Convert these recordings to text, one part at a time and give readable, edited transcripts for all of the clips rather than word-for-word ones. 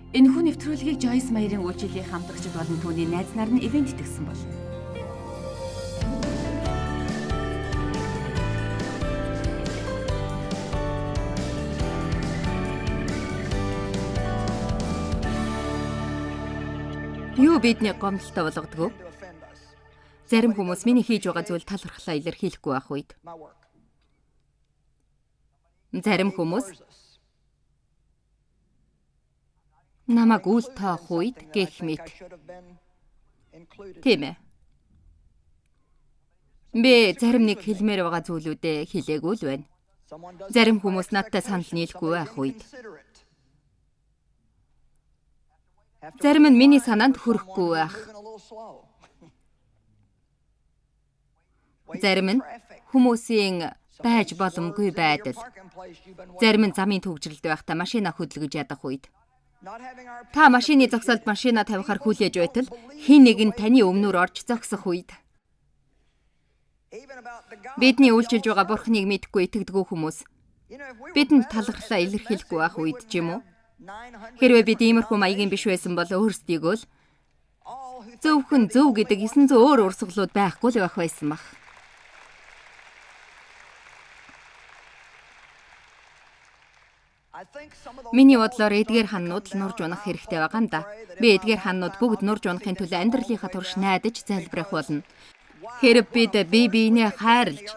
Энэхүү нэвтрүүлгийг Joyce Meyer-ийн үйлчилгээ хамтрагчид болон түүний найз нар нь ивент итгэсэн бол. Юу бидний гомдолтой болгодог вэ? Зарим хүмүүс миний хийж байгаа зүйл талархлаа илэрхийлэхгүй байх үед. Зарим хүмүүс намайг үл тоох үед гэх мэт. Тийм ээ. Би зарим нэг хэлмээр байгаа зүйлүүдээ хэлээгүй л байна. Зарим хүмүүс надтай санал нийлэхгүй байх үед. Зарим нь миний санаанд хүрэхгүй байх. Зарим нь хүмүүсийн байж боломгүй байдал. Зарим нь замын төгжрэлд байхдаа машина хөдөлгөж ядах үед. Та машины зогсоолд машина тавихаар хүлээж байтал хэн нэг нь таны өмнөр орж зогсох үед. Бидний үйлчилж байгаа Бурхныг мэдгүй итгэдэггүй хүмүүс бидэнд талархлаа илэрхийлэхгүй байх үед ч юм уу? Хэрвээ бид иймэрхүү маягийн биш байсан бол өөрсдийгөө л зөвхөн зөв гэдэг 900 өөр урсгалууд байхгүй л байх байсан баг. Миний бодлоор эдгээр ханнууд л нурж унах хэрэгтэй байгаа юм да. Би эдгээр ханнууд бүгд нурж унахын төлөө амьдралынхаа турш найдаж залбирах болно. Хэрэг бид биенээ хайрлж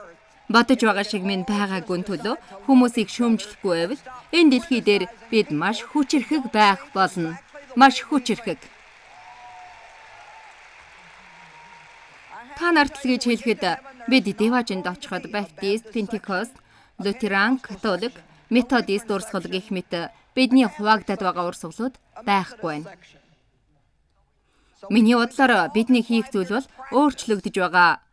бодож байгаа шиг минь байгаагүй төлөө хүмүүсийг шүүмжлэхгүй байвал энэ дэлхий дээр бид маш хүчирхэг байх болно. Маш хүчирхэг. Та нарт л гэж хэлэхэд бид Деважинд очиход Баптист, Пентекост, Лютеран, Католик, Методист урсгал гэх мэт бидний хуваагдаад байгаа урсгалууд байхгүй байна. Миний бодлоор бидний хийх зүйл бол өөрчлөгдөж байгаа.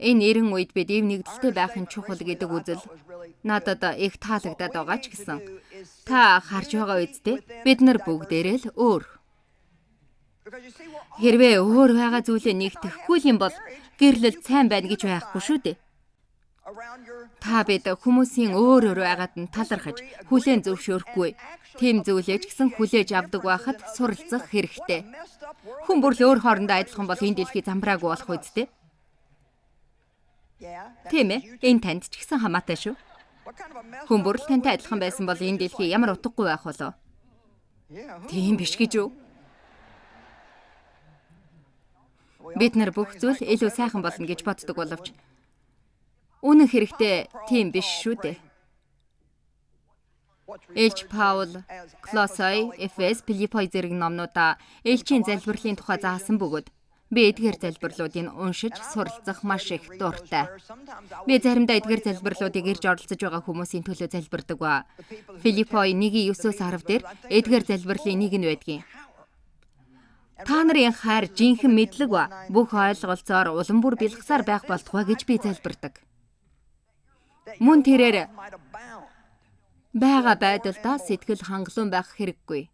Энэ эрен үед бид эв нэгдэлтэй байхын чухал гэдэг үзэл надад их таалагдаад байгаа ч гэсэн. Та харж байгаа үедээ бид нар бүгдээрээ л өөр. Хэрвээ өөр байгаа зүйлээ нэгтгэхгүй юм бол гэрлэлт сайн байна гэж байхгүй шүү дээ. Та бид хүмүүсийн өөр байгаад нь талархаж, хүлээн зөвшөөрөхгүй. Тийм зүйлээ ч гэсэн хүлээж авдаг байхад суралцах хэрэгтэй. Хүн бүр л өөр хоорондоо адилхан бол энэ дэлхий замбраагүй болох үсттэй. Тийм ээ, энэ танд ч гэсэн хамаатай шүү. Хүн бүр л тантай адилхан байсан бол энэ дэлхий ямар утгагүй байх болоо. Тийм биш гэж үү? Бид нар бүх зүйл илүү сайхан болно гэж боддог боловч үнэн хэрэгтээ тийм биш шүү дээ. Элч Паул, Колосой, Эфес, Филиппой зэрэг номнуудаа элчийн залбирлын тухай заасан бөгөөд би эдгээр залбирлуудыг уншиж суралцах маш их дуртай. Би заримдаа эдгээр залбирлуудыг ирж оролцож байгаа хүмүүсийн төлөө залбирдаг ба. Филиппой 1:9-10 дээр эдгээр залбирлын нэг нь байдгийн. Та нарын хайр жинхэнэ мэдлэг ба бүх ойлголцоор улам бүр бэлгсаар байх болтугай гэж би залбирдаг. Мөн тэрээр байгаа байдалдаа сэтгэл хангалуун байх хэрэггүй.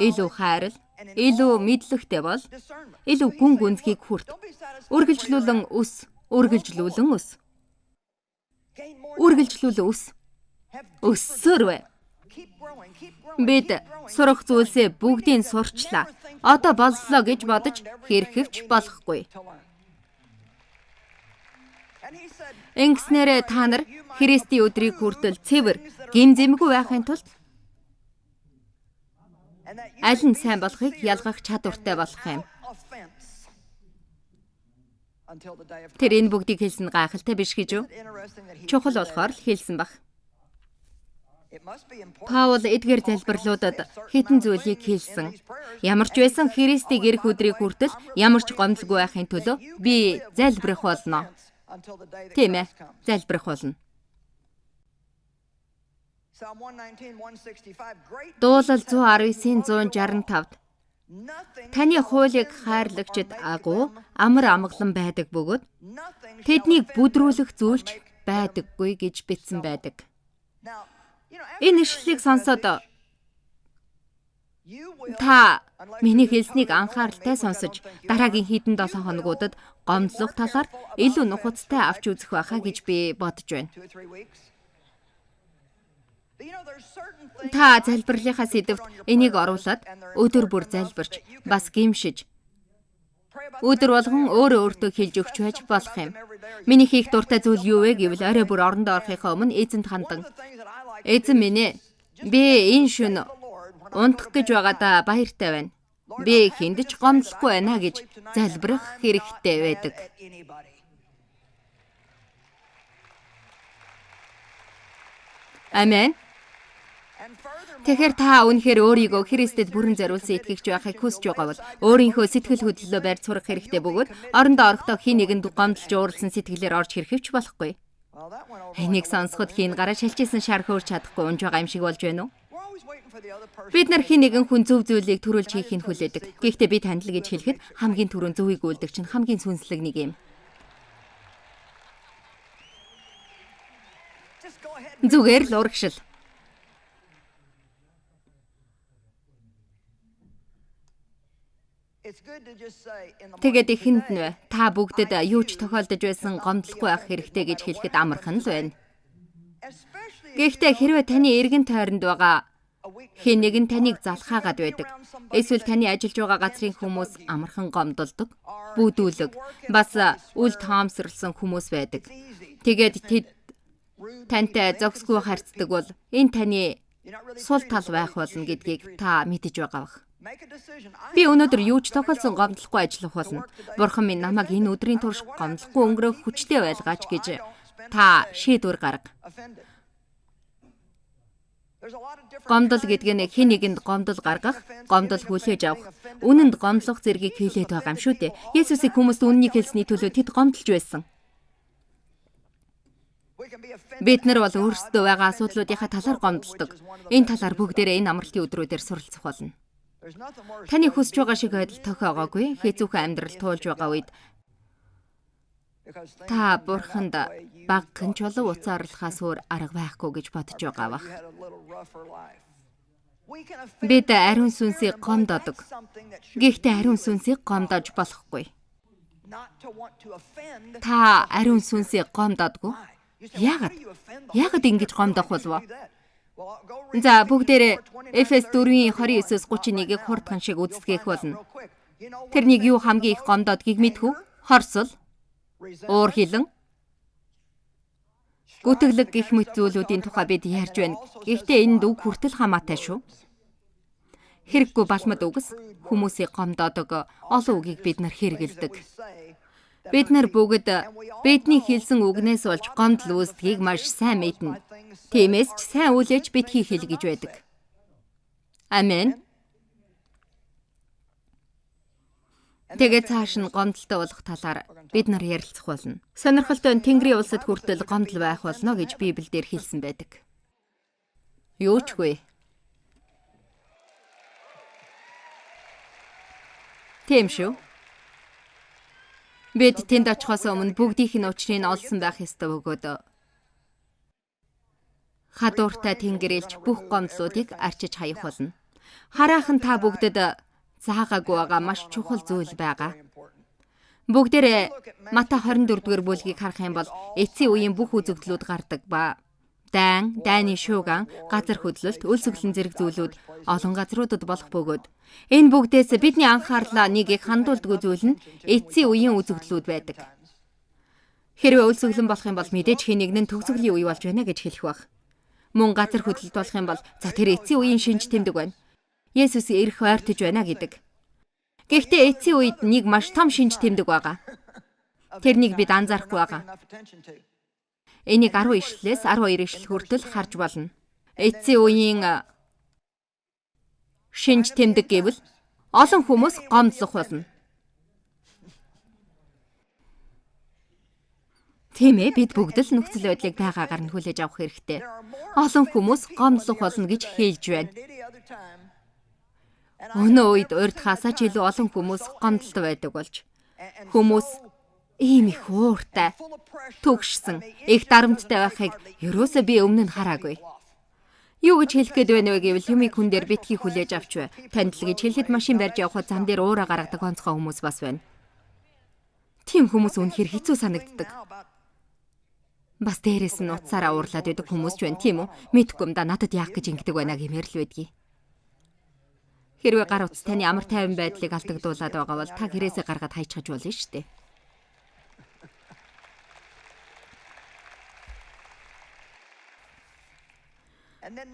Илүү хайрал, илүү мэдлэгтэй бол илүү гүн гүнзгийг хүрт. Үргэлжлүүлэн өс, үргэлжлүүлэн өс. Үргэлжлүүлэн өс. Өссөрвэ. Бид сурах зүйлсээ бүгдийг сурчлаа. Одоо боллоо гэж бодож хэрхэвч болохгүй. Ингэснээрээ та нар Христийн өдрийг хүртэл цэвэр, гэмзэмгүй байхын тулд аль нь сайн болохыг ялгах чадвартай болох юм. Тэр энэ бүгдийг хэлсэн гайхалтай биш гэж үү? Чухал болохоор л хэлсэн баг. Паул эдгээр залбирлуудад хэдэн зүйлийг хэлсэн. Ямар ч байсан Христийн ирэх өдрийг хүртэл ямар ч гомдлгүй байхын төлөө би залбирах болно. Тийм ээ, залбирах болно. Дуулал 119:165-д таны хуулийг хайрлагчид агуу амар амгалан байдаг бөгөөд тэднийг бүдрүүлэх зүйлч байдаггүй гэж бичсэн байдаг. Энэ ишлэлийг сонсоод та миний хэлснийг анхааралтай сонсож дараагийн хэдэн 7 хоногуудад гомдлох талаар илүү нухацтай авч үзэх байхаа гэж би бодож байна. Та залбирлынхаа сэдвт энийг оруулаад өдөр бүр залбирч бас гимшиж өдөр болгон өөртөө хэлж өгч байж болох юм. Миний хийх дуртай зүйл юу вэ гэвэл орой бүр орондоо орохынхаа өмнө эзэнд хандан эзэн минь ээ, би энэ шөнө унтах гэж байгаадаа баяртай байна. Би хүнд ч гомдлохгүй байна гэж залбирах хэрэгтэй байдаг. Амен. Тэгэхээр та үнэхээр өөрийгөө Христэд бүрэн зориулсан итгэгч байхыг хүсэж байгаа бол өөрийнхөө сэтгэл хөдлөлөө барьж сурах хэрэгтэй бөгөөд орондоо орохдоо хин нэгэнд гомдолж ууралсан сэтгэлээр орж хэрхэвч болохгүй. Энийг сонсоход хин гараа шалжижсэн шар хөөрч чадахгүй унж байгаа юм шиг болж байна уу? Бид нар хин нэгэн хүн зөв зүйлийг төрүүлж хийхийг хүлээдэг. Гэхдээ би танд л гэж хэлэхэд хамгийн түрүүн зөвийг үлдэг чинь хамгийн сүнслэг нэг юм. Зүгээр л урагшил. Тэгээд ихэнд нь та бүгдэд юу ч тохиолдож байсан гомдлохгүй байх хэрэгтэй гэж хэлэхэд амархан л байна. Гэхдээ хэрвээ таны эргэн тойронд байгаа хэн нэгэн таныг залхаагаад байдаг. Эсвэл таны ажиллаж байгаа газрын хүмүүс амархан гомдолдог, бүдүүлэг, бас үл таамсарлсан хүмүүс байдаг. Тэгээд тэд тантай зогсгүй харцдаг бол энэ таны сул тал байх болно гэдгийг та мэдэж байгаа бах. Би өнөөдөр юу ч тохиолсон гомдлохгүй ажиллах болно. Бурхан минь намайг энэ өдрийн турш гомдлохгүй өнгөрөөх хүчтэй байлгаач гэж та шийдвэр гарга. Гомдол гэдэг нь хэн нэгэнд гомдол гаргах, гомдол хүлээж авах, үнэнд гомдлох зэргийг хэлээд байгаа юм шүү дээ. Есүсийг хүмүүст үннийг хэлсний төлөө тэд гомдолж байсан. Бид нар бол өөрсдөө байгаа асуудлуудынхаа талаар гомдолдог. Энэ талаар бүгдээрээ энэ амралтын өдрүүдээр суралцах болно. Таны хүсэж байгаа шиг байдал тохиогоогүй, хэцүүхэн амьдрал туулж байгаа үед та бурханд багхан чулуу уцаарлахаас өөр арга байхгүй гэж бодож байгаа бах. Бид ариун сүнсийг гомдодог. Гэхдээ ариун сүнсийг гомдож болохгүй. Та ариун сүнсийг гомдодгүй. Яагаад ингэж гомдох болов? За бүгдээрээ Эфес 4:29-с 31-ийг хурдхан шиг үздэхэх болно. Тэрнийг юу хамгийн их гомдодгийг мэдхүү? Хорсол, уур хилэн, гүтгэлэг гэх мэт зүйлүүдийн тухай бид ярьж байна. Гэхдээ энэ үг хүртэл хамаатай шүү. Хэрэггүй балмад үгс хүмүүсийг гомдоодог олон үгийг бид нар хэрэгэлдэг. Бид нар бүгд бидний хэлсэн үгнээс болж гомдол үүсдгийг маш сайн мэднэ. Тиймээс ч сайн үлээж битгий хэл гэж байдаг. Амен. Тэгээд цааш нь гомдолтой болох талаар бид нар ярилцах болно. Сонирхолтой нь Тэнгэрийн улсад хүртэл гомдол байх болно гэж Библиэлд хэлсэн байдаг. Юу ч вэ? Тийм шүү. Бид тэнд очихоос өмнө бүгдийнх нь учрыг олсон байх ёстой бөгөөд хадууртай тэнгэрэлж бүх гомдлуудыг арчиж хаях болно. Хараахан та бүгдэд заагаагүй байгаа маш чухал зүйл байгаа. Бүгдээрээ Матай 24-р бүлгийг харах юм бол эцсийн үеийн бүх үзэгдлүүд гардаг ба дайны шууган, газар хөдлөлт, өлсгөлэн зэрэг зүйлүүд олон газруудад болох бөгөөд энэ бүгдээс бидний анхаарлаа нэг их хандуулдаг зүйл нь эцсийн үеийн үзэгдлүүд байдаг. Хэрвээ өлсгөлэн болох юм бол мэдээж хэн нэг нь төгсгөлийн үе болж байна гэж хэлэх баг. Мөн газар хөдлөлт болох юм бол за тэр эцсийн үеийн шинж тэмдэг байна. Есүс ирэх ойртож байна гэдэг. Гэхдээ эцсийн үед нэг маш том шинж тэмдэг байгаа. Тэрнийг бид анзаарахгүй байгаа. Энийг 10 ишлэлээс 12 ишлэл хүртэл харж болно. Эцсийн үеийн шинж тэмдэг гэвэл олон хүмүүс гомдлох болно. Тийм ээ, бид бүгд л нөхцөл байдлыг байгаагаар нь хүлээж авах хэрэгтэй. Олон хүмүүс гомдлох болно гэж хэлж байна. Өнөө үед урьдхаасаа ч илүү олон хүмүүс гомдолтой байдаг болж хүмүүс ийм их ууртай, төгшсөн, их дарамттай байхыг ерөөсөө би өмнө нь хараагүй. Юу гэж хэлэх гээд байна вэ гэвэл юмыг хүн дээр битгий хүлээж авч бай. Танд л гэж хэлэхэд машин барьж явхад зам дээр уураа гаргадаг онцгой хүмүүс бас байна. Тийм хүмүүс үнэхээр хэцүү санагддаг. Бас дээрээс нь утсаараа уурлаад байдаг хүмүүс ч байна тийм үү? Мэдхгүй юм да надад яах гэж ингэдэг байна гэмээр л байдгийг. Хэрвээ гар утас таны амар тайван байдлыг алдагдуулаад байгаа бол та гэрээсээ гаргаад хайчихаж болно шүү дээ.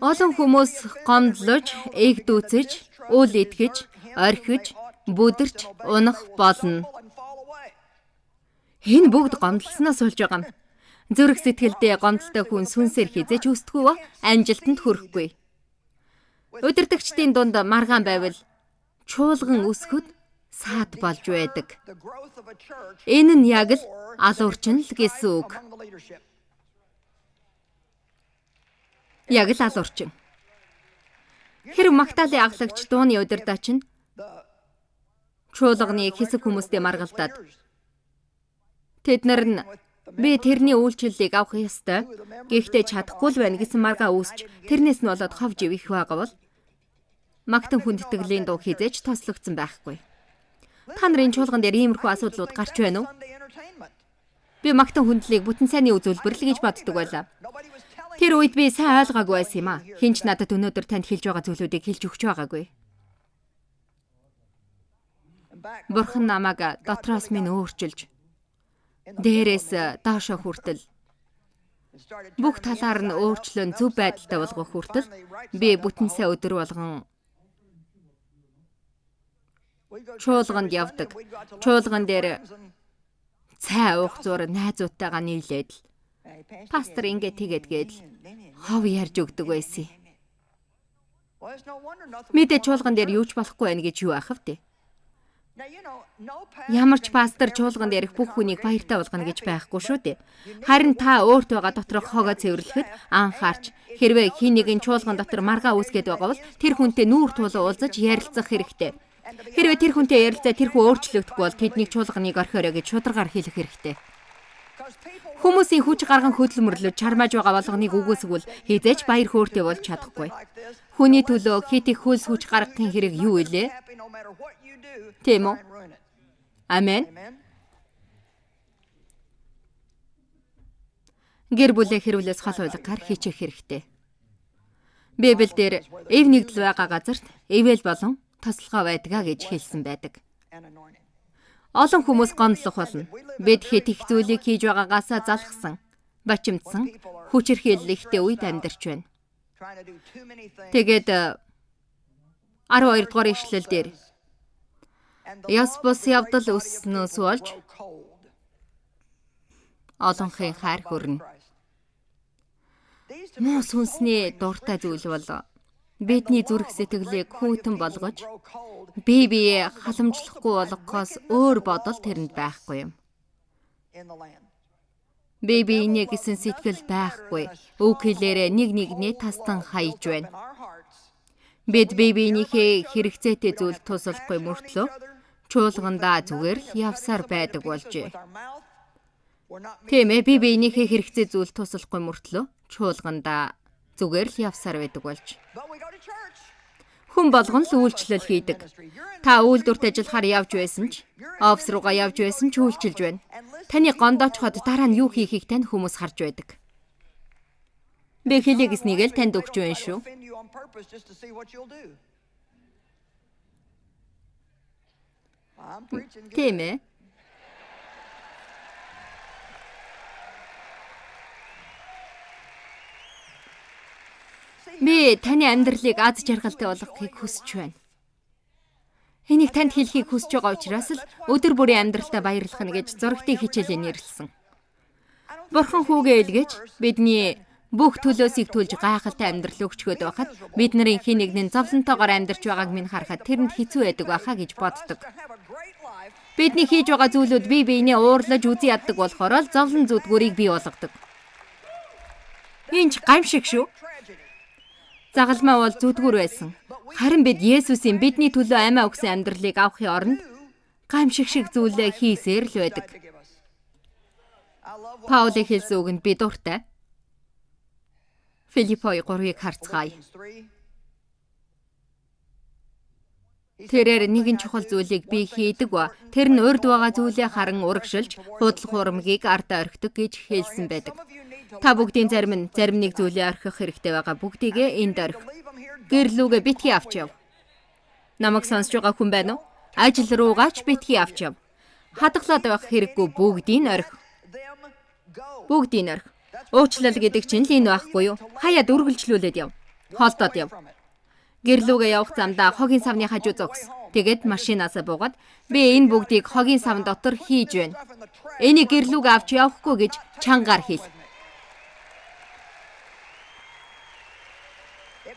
Олон хүмүүс гомдлож, эг дүүцэж, үл итгэж, орхиж, бүдэрч, унах болно. Энэ бүгд гомдлсноос болж байгаа юм. Зүрх сэтгэлдээ гомдолтой хүн сүнсээр хизээж үсдэггүй, амжилтанд хүрэхгүй. Удирдагчдын дунд маргаан байвал чуулган өсгөд саад болж байдаг. Энэ нь яг л алуурчин л гэсэн үг. Яг л алуурчин. Хэрв Магдалины аглагч дууны удирдаач нь чуулганы хэсэг хүмүүстэй маргалдаад тэд нар нь би тэрний үйлчлэлийг авах ёстой. Гэхдээ чадахгүй л байна гэсэн маргаа үүсч тэрнээс нь болоод хов живэх байгаа бол Магдалин хүндэтгэлийн дуу хизээж тослогдсон байхгүй. Та нарын чуулган дээр иймэрхүү асуудлууд гарч байна уу? Би Магдалин хүндлийг бүтэн сайнны үзүүлбэр л гэж боддог байлаа. Тэр үед би сайн ойлгоогүй байсан юм аа. Хинч надад өнөөдөр танд хэлж байгаа зүйлүүдийг хэлж өгч байгаагүй. Бурхан намайг дотроос минь өөрчилж дээрээс доошо хүртэл бүх талаар нь өөрчлөн зөв байдалтай болгох хүртэл би бүтэн сая өдөр болгон чуулганд явдаг. Чуулган дээр цай уух зур найзуудтайгаа нийлээд л пастор ингээд тэгээд хов ярьж өгдөг байсан. Мэдээ чуулган дээр юу ч болохгүй байх гэж юу ахав те. Ямар ч пастор чуулганд ярих бүх хүнийг баяртай болгоно гэж байхгүй шүү дээ. Харин та өөртөөгаа доторх хогоо цэвэрлэхэд анхаарч хэрвээ хин нэгэн чуулган дотор маргаа үүсгээд байгаа бол тэр хүнтэй нүүр тулан уулзаж ярилцах хэрэгтэй. Хэрвээ тэр хүнтэй ярилцаа тэр хүн өөрчлөгдөхгүй бол тэднийг чуулганыг орхиорой гэж шударгаар хэлэх хэрэгтэй. Хүмүүсийн хүч гарган хөдөлмөрлөж чармааж байгаа болгоныг үгүйсгвэл хизээч баяр хөөртэй болж чадахгүй. Хүний төлөө хит их хөлс хүч гаргахын хэрэг юу илээ? Тийм үү? Амен. Гэр бүлээ хэрвлээс хол хулгаар хийчих хэрэгтэй. Библиэлд эв нэгдэл байгаа газарт эвэл болон тослогоо байдгаа гэж хэлсэн байдаг. Олон хүмүүс гомдлох болно. Бид хит их зүйлийг хийж байгаагаас залхсан, бачимдсан, хүчирхийлэлтэй үед амьдарч байна. Тэгээд 12 дугаар ишлэл дээр яс бус явдал өснөөс болж олонхын хайр хүрнэ. Муу сүнсний дуртай зүйл бол бидний зүрх сэтгэлийг хүйтэн болгож бие халамжлахгүй болгохоос өөр бодол тэрэнд байхгүй юм. Биений гэсэн сэтгэл байхгүй. Үг хэлээрээ нэг нэгнээ тастан хаяж байна. Бид биенийхээ хэрэгцээтэй зүйл тусалахгүй мөртлөө чуулгандаа зүгээр л явсаар байдаг болжээ. Тийм ээ, биенийхээ хэрэгцээ зүйл тусалахгүй мөртлөө чуулгандаа зүгээр л явсаар байдаг болж. Хүн болгон л үйлчлэл хийдэг. Та үйлдвэрт ажиллахаар явж байсан ч, офис руугаа явж байсан ч үйлчилж байна. Таны гондоочход дараа нь юу хийхийг тань хүмүүс харж байдаг. Би хэлээ гэснийг л танд өгч байна шүү. Тийм ээ. Би таны амьдралыг аз жаргалтай болгохыг хүсэж байна. Энийг танд хэлхийг хүсэж байгаа учраас л өдөр бүрийн амьдралтай баярлах нь гэж зурагтын хичээлээр нэрлсэн. Бурхан хүүгээ илгээж бидний бүх төлөөсийг төлж гайхалтай амьдрал өгчгөөд байхад бид нарын хин нэгний зовлонтойгоор амьдарч байгааг минь харахад тэрэнд хэцүү байдаг байхаа гэж боддог. Бидний хийж байгаа зүйлүүд бие биенээ уурлаж үзий яддаг болохоор л зовлон зүдгүүрийг бий болгодог. Энд гамшиг шүү. Загалмай бол зүдгүүр байсан. Харин бид Есүсийн бидний төлөө амиа өгсөн амьдралыг авахын оронд гамшиг шиг зүйлээ хийсээр л байдаг. Паулийн хэлсэн үгэнд би дуртай. Филиппой 3-ыг харцгаая. Тэрээр нэгэн чухал зүйлийг би хийдэг ба тэр нь урд байгаа зүйлээ харан урагшилж худал хуурмгийг ардаа орхидог гэж хэлсэн байдаг. Та бүгдийн зарим нэг зүйлээ орхих хэрэгтэй байгаа. Бүгдийгээ энд орхи. Гэрлүүгээ битгий авч яв. Намайг сонсож байгаа хүн байна уу? Ажил руугаач битгий авч яв. Хадгалаад байх хэрэггүй, бүгдийг орхи. Бүгдийг орхи. Уучлал гэдэг чинь л энэ байхгүй юу? Хаяад үргэлжлүүлээд яв. Холдоод яв. Гэрлүүгээ явах замдаа хогийн савны хажуу зогс. Тэгээд машинаас буугаад би энэ бүгдийг хогийн сав дотор хийж байна. Энийг гэрлүүгээ авч явахгүй гэж чангаар хэл.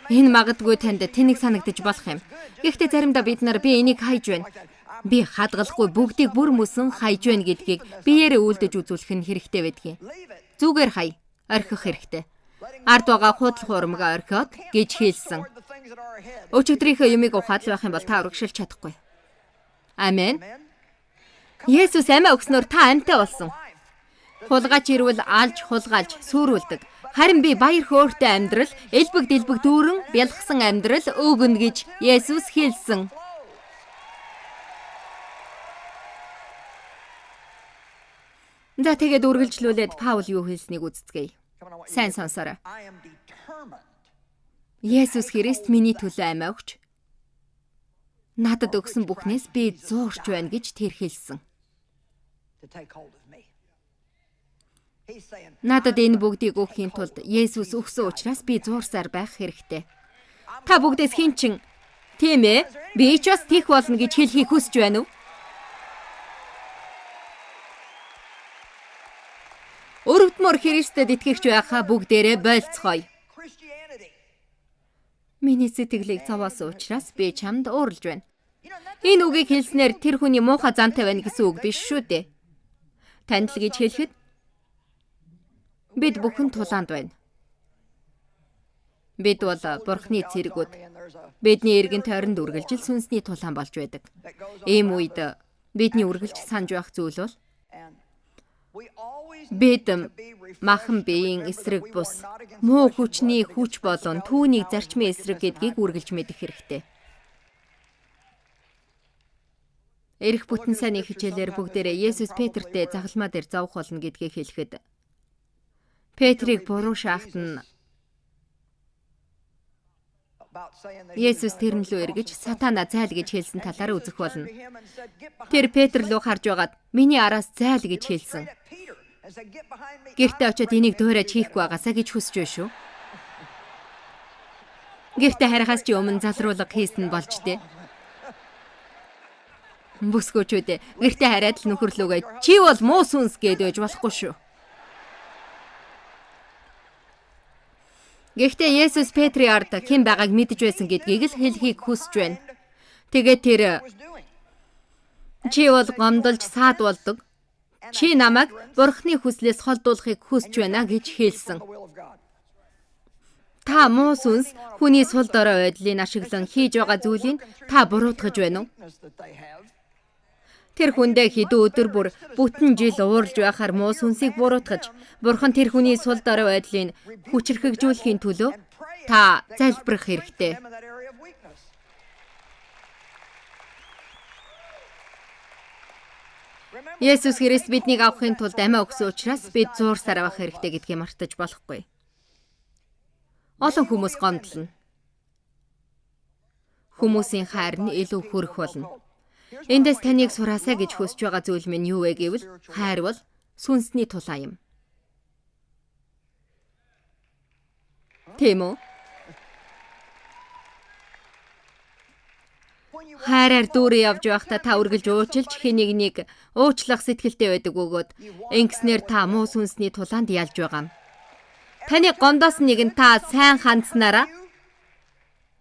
Энэ магадгүй танд тэнэг санагдаж болох юм. Гэхдээ заримдаа бид нар би энийг хайж байна. Би хадгалахгүй бүгдийг бүр мөсөн хайж байна гэдгийг биеэрээ үлдэж үзүүлэх нь хэрэгтэй байдгийг. Зүгээр хай, орхих хэрэгтэй. Ард байгаа худал хуурмгаа орхиод гэж хэлсэн. Өчигдрийнхөө юмыг ухаад байх юм бол та урагшилж чадахгүй. Амен. Есүс амиа өгснөөр та амьтаа болсон. Хулгайч ирвэл алж хулгайлж сүрүүлдэг. Харин би баяр хөөртэй амьдрал, элбэг дэлбэг дүүрэн бялхсан амьдрал өгнө гэж Есүс хэлсэн. За тэгээд үргэлжлүүлээд Паул юу хэлснийг үздэцгээе. Сайн сонсоорой. Есүс Христ миний төлөө амиа өгч надад өгсөн бүхнээс би зуурч байна гэж тэр хэлсэн. Надад энэ бүгдийг өгөхийн тулд Есүс өгсөн учраас би зуурсаар байх хэрэгтэй. Та бүгдээс хэн чин тийм ээ? Би ч бас тийх болно гэж хэлхийг хүсэж байна уу? Өрөвдмөр Христэд итгэгч байхаа бүгдээрээ болцгоё. Миний сэтгэлийг зовоосон учраас би чамд уурлж байна. Энэ үгийг хэлснээр тэр хүний муухай зантай байна гэсэн үг биш шүү дээ. Танд л гэж хэлэхэд бид бүхэн тулаанд байна. Бид бол Бурхны цэргүүд. Бидний эргэн тойронд үргэлжил сүнсний тулаан болж байдаг. Ийм үед бидний үргэлж санаж байх зүйл бол бид махан биеийн эсрэг бус муу хүчний хүч болон түүнийг зарчмын эсрэг гэдгийг үргэлж мэдэх хэрэгтэй. Эрх бүтэн сайнны хичээлээр бүгдээрээ Есүс Петртэй загалмаа дээр зовх болно гэдгийг хэлэхэд Петрийг буруу шаахтан Есүс тэрэн лөө эргэж сатана зайл гэж хэлсэн талаар үзэх болно. Тэр Петр лөө харж байгаад миний араас зайл гэж хэлсэн. Гэртээ очиод энийг дуурайж хийхгүй байгаасаа гэж хүсэж байна шүү. Гэртээ харихаас чи өмнө залруулга хийсэн болж дээ. Бүсгүүчүүд гэртээ хараад л нөхөрлөөгөө чи бол муу сүнс гэдэж болохгүй шүү. Гэхдээ Есүс Петрийн ард хэн байгааг мэдэж байсан гэдгийг л хэлхийг хүсэж байна. Тэгээд тэр чи бол гомдолж саад болдог. Чи намайг Бурхны хүслээс холдуулахыг хүсэж байна гэж хэлсэн. Та муу сүнс хүний сул дорой байдлыг ашиглан хийж байгаа зүйлийг та буруутгаж байна уу? Тэр хүндээ хэдэн өдөр бүр бүтэн жил уурж байхаар муу сүнсийг буруутгаж, Бурхан тэр хүний сул дорой байдлыг хүчрхэгжүүлэхийн төлөө та залбирах хэрэгтэй. Есүс Христ биднийг авахын тулд амиа өгсөн учраас бид зуурсаар авах хэрэгтэй гэдгийг мартаж болохгүй. Олон хүмүүс гомдлно. Хүмүүсийн хайр нь илүү хүрэх болно. Эндээс таныг сураасаа гэж хүсэж байгаа зүйл минь юу вэ гэвэл хайр бол сүнсний тулаан юм. Тийм үү? Хайраар дүүрээ явж байхдаа та үргэлж уучлж хэнийг нэг уучлах сэтгэлтэй байдаг өгөөд ингэснээр та муу сүнсний тулаанд ялж байгаа юм. Таны гомдоос нэг нь та сайн хандсанараа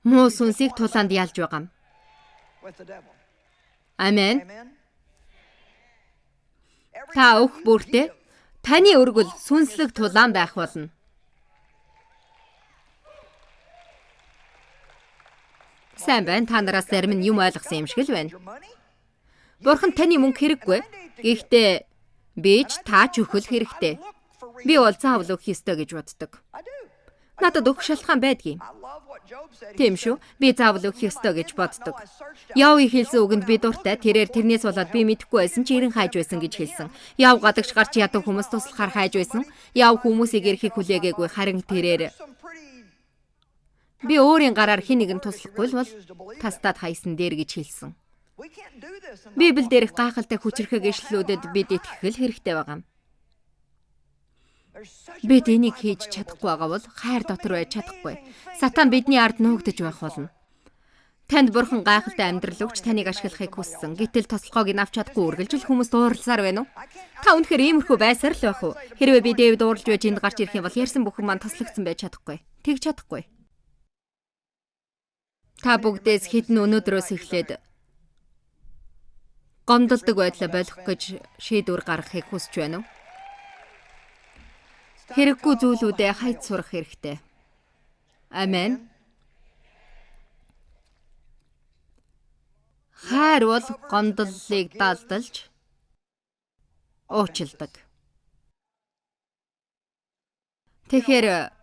муу сүнсийг тулаанд ялж байгаа юм. Амен. Та өх бүртээ таны өргөл сүнслэг тулаан байх болно. Сайн байна. Та нараас зарим нь юм ойлгосон юм шиг л байна. Бурхан таны мөнгө хэрэггүй. Гэхдээ би ч таач өхөл хэрэгтэй. Би бол заавал өгөх ёстой гэж боддог. Надад өгөх шалтгаан байдгийг. Тийм шүү. Би заавал өгөх ёстой гэж боддог. Яавыг хэлсэн үгэнд би дуртай. Тэрээр тэрнээс болоод би мэдэхгүй байсан чи ирэн хайж байсан гэж хэлсэн. Яав гадагш гарч ядуу хүмүүс туслахаар хайж байсан. Яав хүмүүсийг эрхийг хүлээгээгүй харин тэрээр би өөрийн гараар хэн нэгэн туслахгүй л бол тастад хайсан дээр гэж хэлсэн. Библи дээрх гайхалтай хүчрхэг ишлэлүүдэд бид итгэх хэрэгтэй байгаа. Бид энийг хийж чадахгүй байгаа бол хайр дотор байж чадахгүй. Сатан бидний ард нуугдаж байх болно. Танд бурхан гайхалтай амьдрал өгч таныг ашиглахыг хүссэн. Гэтэл тослогоог нь авч чадахгүй үргэлжил хүмүүст уурласаар байна уу? Та үнэхээр иймэрхүү байсаар л байх уу? Хэрвээ би Дэвид уурлж байж энд гарч ирэх юм бол ярьсан бүхэн маань тослогдсон байж чадахгүй. Тэгж чадахгүй. Та бүгдээс хитэн өнөөдрөөс эхлээд гомдолдог байдлаа болох гэж шийдвэр гаргахыг хүсэж байна уу? Хэрэггүй зүйлүүдээ хайж сурах хэрэгтэй. Амен. Хайр бол гомдлыг даалдалж уучилдаг. Тэгэхээр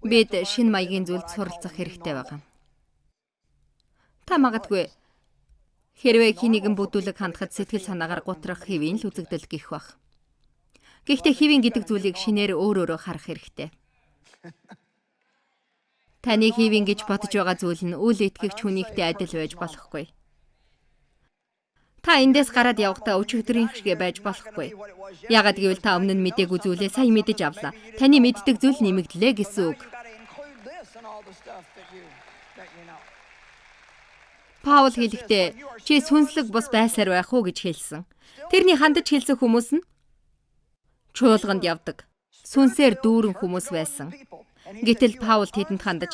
бид шинэ маягийн зүйлд суралцах хэрэгтэй байгаа. Та магадгүй хэрвээ хинэгэн бүдүүлэг хандхад сэтгэл санаагаар гутрах хэвийн л үзэгдэл гих бах. Гэхдээ хэвийн гэдэг зүйлийг шинээр өөрөөрөө харах хэрэгтэй. Таны хэвийн гэж бодож байгаа зүйл нь үл итгэгч хүнийхтэй адил байж болохгүй. Та эндээс гараад явахдаа өчигдрийн хшгэ байж болохгүй. Яагад гэвэл та өмнө нь мдээгүй зүйлээ сайн мэдэж авлаа. Таны мэддэг зүйл нэмэгдлээ гэсэн үг. Паул хэлэхдээ чи сүнслэг бус байсаар байх уу гэж хэлсэн. Тэрний хандаж хэлсэн хүмүүс нь чуулганд явдаг. Сүнсээр дүүрэн хүмүүс байсан. Гэтэл Паул тэдэнд хандаж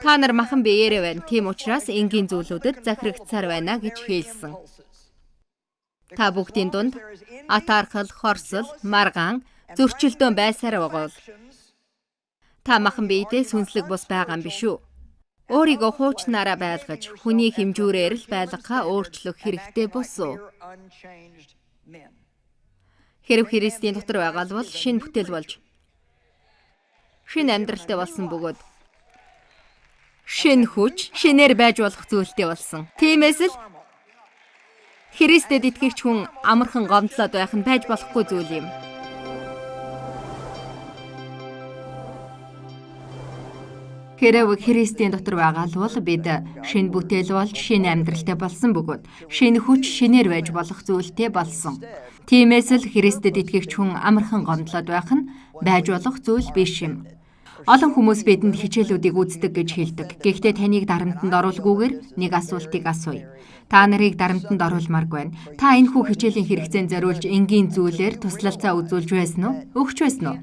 та нар махан биеэрээ байна. Тийм учраас энгийн зүйлүүдэд захирагцсаар байна гэж хэлсэн. Та бүгдийн дунд атаархал, хорсол, маргаан, зөрчилдөөн байсаар байгаа бол та махан биедээ сүнслэг бус байгаа юм биш үү? Өөрийгөө хуучнаараа байлгаж, хүний хэмжүүрээр л байлгахаа өөрчлөх хэрэгтэй босуу. Хэрв Христийн дотор байгаа бол шинэ бүтээл болж, шинэ амьдралтай болсон бөгөөд шинэ хүч, шинээр байж болох зүйлтэй болсон. Тиймээс л Христэд итгэгч хүн амархан гомдлоод байх нь байж болохгүй зүйл юм. Хэрэг Христийн дотор байгаа л бол бид шинэ бүтээл болж шинэ амьдралтай болсон бөгөөд шинэ хүч шинээр байж болох зүйлтэй болсон. Тиймээс л Христэд итгэгч хүн амархан гомдлоод байх нь байж болох зүйл биш юм. Олон хүмүүс бидэнд хичээлүүдийг үздэг гэж хэлдэг. Гэхдээ таныг дарамтанд оруулгүйгээр нэг асуултыг асууя. Та нарыг дарамтанд оруулмааргүй байна. Та энэхүү хичээлийн хэрэгцээнд зориулж энгийн зүйлээр туслалцаа үзүүлж байсан уу? Өгч байсан уу?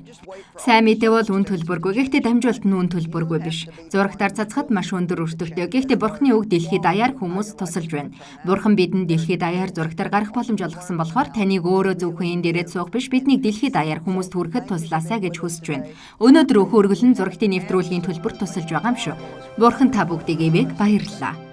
Сайн мэдээ бол үн төлбөргүй. Гэхдээ дамжуулалт нь үн төлбөргүй биш. Зурагтаар цацхад маш өндөр өртөгтэй. Гэхдээ Бурхны үг дэлхийд даяар хүмүүс тусалж байна. Бурхан бидэнд дэлхийд даяар зурагтаар гарах боломж олгосон болохоор таныг өөрөө зөвхөн энэ дээрээ суух биш, биднийг дэлхийд даяар хүмүүст хүрэхэд туслаасаа гэж хүсэж байна. Өнөөдөр өхөөргөл зурагтын нэвтрүүлгийн төлбөрт тусалж байгаа юм шүү. Бурхан та бүгдийг ивэг баярлалаа.